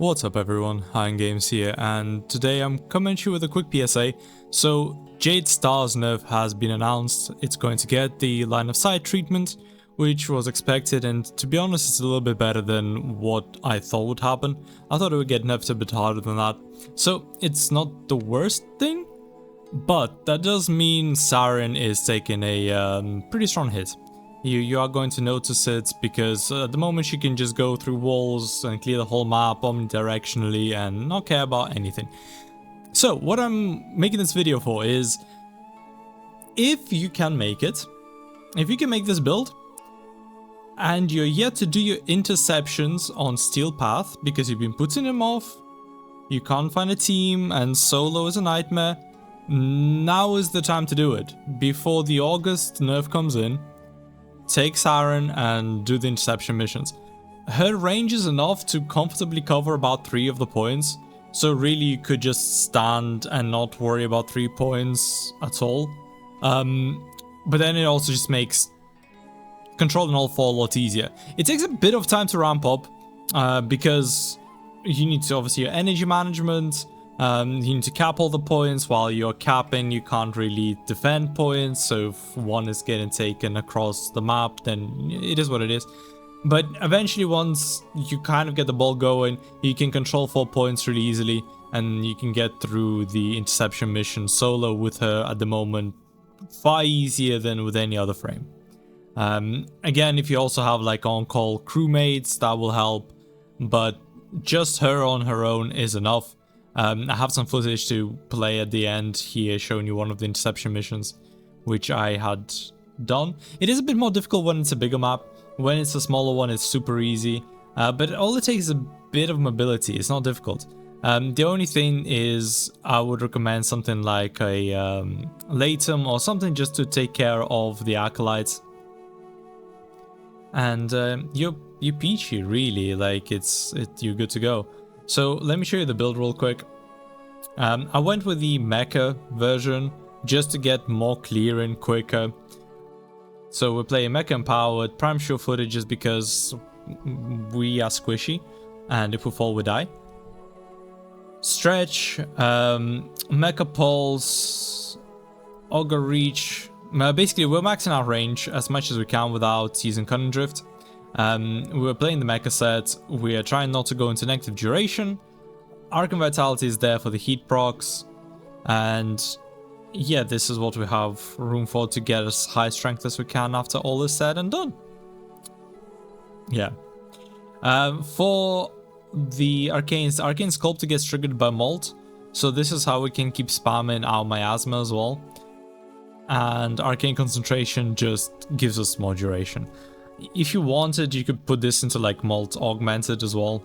What's up everyone, HineGames here, and today I'm coming to you with a quick PSA. So, Jade Stars nerf has been announced. It's going to get the line of sight treatment, which was expected, and to be honest it's a little bit better than what I thought would happen. I thought it would get nerfed a bit harder than that. So, it's not the worst thing, but that does mean Saryn is taking a pretty strong hit. You are going to notice it because at the moment she can just go through walls and clear the whole map omnidirectionally and not care about anything. So what I'm making this video for is, if you can make it, if you can make this build and you're yet to do your interceptions on Steel Path because you've been putting them off, you can't find a team and solo is a nightmare, now is the time to do it before the August nerf comes in. Take Saryn and do the interception missions. Her range is enough to comfortably cover about 3 of the points, so really you could just stand and not worry about 3 points at all. But then it also just makes controlling all 4 a lot easier. It takes a bit of time to ramp up because you need to obviously your energy management. You need to cap all the points. While you're capping, you can't really defend points, so if one is getting taken across the map, then it is what it is. But eventually, once you kind of get the ball going, you can control 4 points really easily, and you can get through the interception mission solo with her at the moment far easier than with any other frame. Again, if you also have like on-call crewmates, that will help, but just her on her own is enough. I have some footage to play at the end here showing you one of the interception missions which I had done. It is a bit more difficult when it's a bigger map. When it's a smaller one it's super easy, but all it takes is a bit of mobility. It's not difficult. The only thing is I would recommend something like a Latum or something just to take care of the acolytes. And you're peachy really, like you're good to go. So let me show you the build real quick. I went with the mecha version just to get more clear and quicker. So we're playing mecha empowered, prime sure footage just because we are squishy and if we fall we die. Stretch, mecha pulse, auger reach. Basically we're maxing our range as much as we can without using cunning drift. We're playing the mecha set, we are trying not to go into negative duration. Arc and Vitality is there for the heat procs, and yeah, this is what we have room for to get as high strength as we can after all is said and done. Yeah. For the Arcane Sculptor gets triggered by Molt, so this is how we can keep spamming our Miasma as well. And Arcane Concentration just gives us more duration. If you wanted, you could put this into like Molt Augmented as well.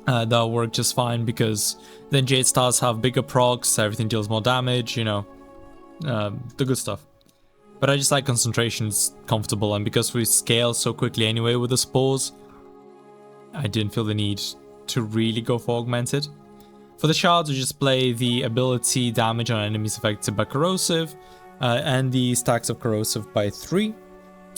That'll work just fine because then Jade Stars have bigger procs, everything deals more damage, you know, the good stuff. But I just like Concentration, it's comfortable, and because we scale so quickly anyway with the spores, I didn't feel the need to really go for Augmented. For the shards, we just play the ability damage on enemies affected by Corrosive, and the stacks of Corrosive by 3.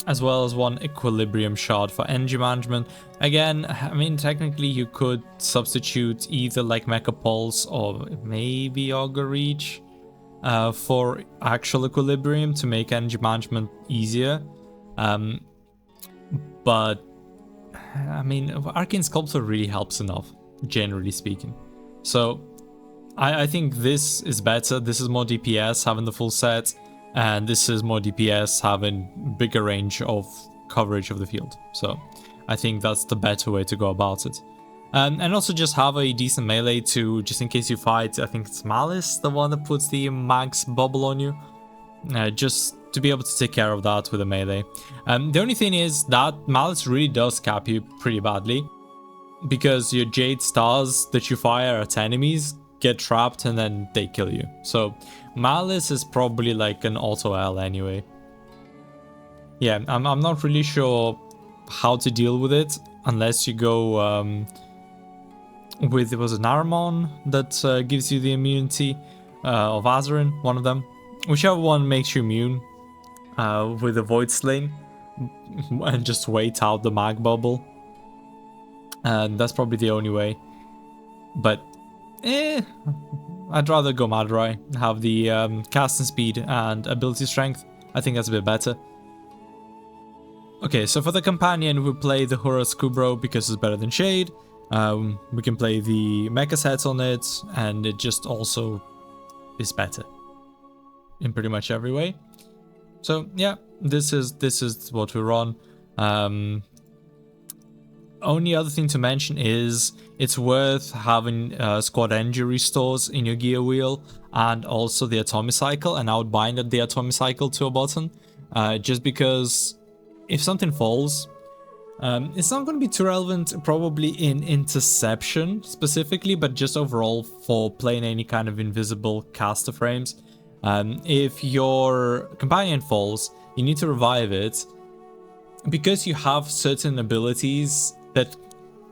As well as 1 equilibrium shard for energy management. Again, I mean, technically you could substitute either like Mecha Pulse or maybe Auger Reach for actual equilibrium to make energy management easier. But I mean, Arcane Sculptor really helps enough, generally speaking. So I think this is better. This is more DPS having the full set. And this is more DPS having bigger range of coverage of the field. So I think that's the better way to go about it. And also just have a decent melee to, just in case you fight, I think it's Malice, the one that puts the max bubble on you. Just to be able to take care of that with a melee. The only thing is that Malice really does cap you pretty badly. Because your Jade Stars that you fire at enemies get trapped and then they kill you. So Malice is probably like an auto L anyway. Yeah, I'm not really sure how to deal with it unless you go with, was it Naramon that gives you the immunity, of Saryn, one of them. Whichever one makes you immune with the Void Sling and just wait out the mag bubble. and that's probably the only way. But I'd rather go Madurai, have the casting speed and ability strength. I think that's a bit better. Okay, so for the companion, we play the Horus Kubro because it's better than Shade. We can play the mecha sets on it, and it just also is better in pretty much every way. So yeah, this is what we run. Only other thing to mention is it's worth having squad energy restores in your gear wheel, and also the atomic cycle, and I would bind the atomic cycle to a button, just because if something falls, it's not going to be too relevant probably in interception specifically, but just overall for playing any kind of invisible caster frames. If your companion falls, you need to revive it, because you have certain abilities that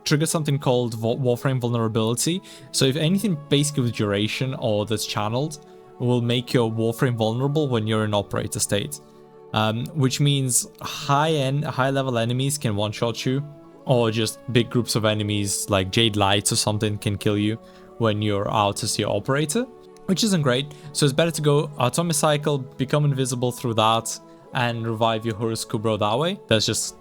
trigger something called Warframe vulnerability. So if anything basically with duration or that's channeled will make your Warframe vulnerable when you're in operator state. Which means high level enemies can one-shot you, or just big groups of enemies like Jade Lights or something can kill you when you're out as your operator, which isn't great. So it's better to go atomic cycle, become invisible through that, and revive your Horus Kubro that way. That's just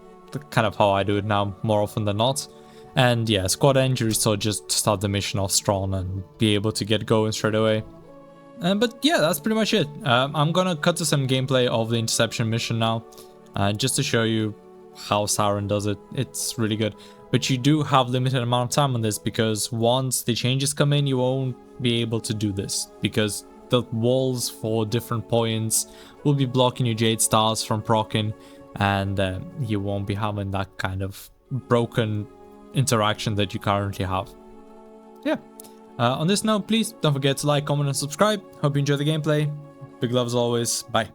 kind of how I do it now, more often than not. And yeah, squad injury, so just start the mission off strong and be able to get going straight away. But yeah, that's pretty much it. I'm gonna cut to some gameplay of the interception mission now, just to show you how Saryn does it. It's really good. But you do have limited amount of time on this, because once the changes come in, you won't be able to do this, because the walls for different points will be blocking your Jade Stars from proccing, and you won't be having that kind of broken interaction that you currently have. Yeah. On this note, please don't forget to like, comment, and subscribe. Hope you enjoy the gameplay. Big love as always. Bye.